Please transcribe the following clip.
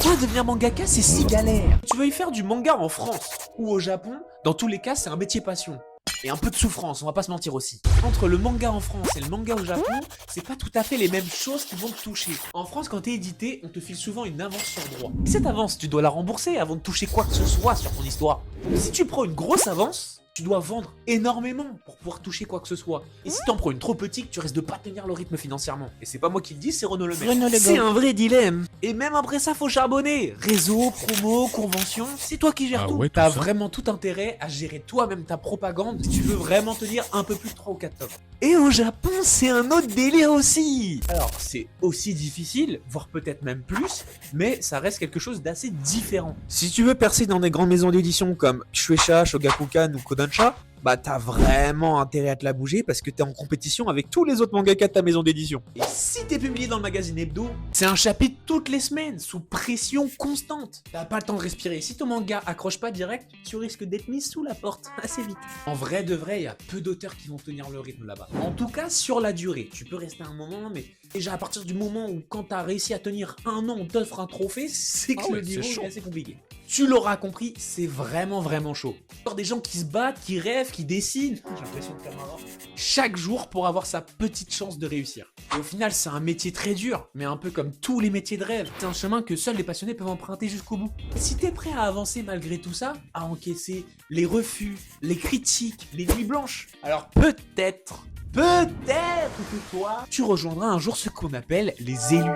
Pourquoi devenir mangaka c'est si galère? Tu veux y faire du manga en France ou au Japon, dans tous les cas c'est un métier passion. Et un peu de souffrance, on va pas se mentir aussi. Entre le manga en France et le manga au Japon, c'est pas tout à fait les mêmes choses qui vont te toucher. En France, quand t'es édité, on te file souvent une avance sur droit. Et cette avance, tu dois la rembourser avant de toucher quoi que ce soit sur ton histoire. Donc si tu prends une grosse avance, tu dois vendre énormément pour pouvoir toucher quoi que ce soit. Et si t'en prends une trop petite, tu risques de pas tenir le rythme financièrement. Et c'est pas moi qui le dis, c'est Renaud Le Maire. C'est un vrai dilemme. Et même après ça, faut charbonner. Réseau, promo, convention, c'est toi qui gères Ah tout. ouais, tout T'as ça. vraiment tout intérêt à gérer toi-même ta propagande si tu veux vraiment tenir un peu plus de 3 ou 4 tomes. Et au Japon, c'est un autre délire aussi. Alors, c'est aussi difficile, voire peut-être même plus, mais ça reste quelque chose d'assez différent. Si tu veux percer dans des grandes maisons d'édition comme Shueisha, Shogakukan ou Kodansha, bah t'as vraiment intérêt à te la bouger parce que t'es en compétition avec tous les autres mangakas de ta maison d'édition. Et si t'es publié dans le magazine hebdo, c'est un chapitre toutes les semaines, sous pression constante. T'as pas le temps de respirer. Si ton manga accroche pas direct, tu risques d'être mis sous la porte assez vite. En vrai de vrai, il y a peu d'auteurs qui vont tenir le rythme là-bas. En tout cas, sur la durée. Tu peux rester un moment, mais déjà à partir du moment où quand t'as réussi à tenir un an, on t'offre un trophée, c'est que Ah ouais, le niveau c'est chaud. est assez compliqué. Tu l'auras compris, c'est vraiment chaud. Encore des gens qui se battent, qui rêvent, qui dessinent. J'ai l'impression de faire marrant. Chaque jour pour avoir sa petite chance de réussir. Et au final, c'est un métier très dur, mais un peu comme tous les métiers de rêve. C'est un chemin que seuls les passionnés peuvent emprunter jusqu'au bout. Et si t'es prêt à avancer malgré tout ça, à encaisser les refus, les critiques, les nuits blanches, alors peut-être que toi, tu rejoindras un jour ce qu'on appelle les élus.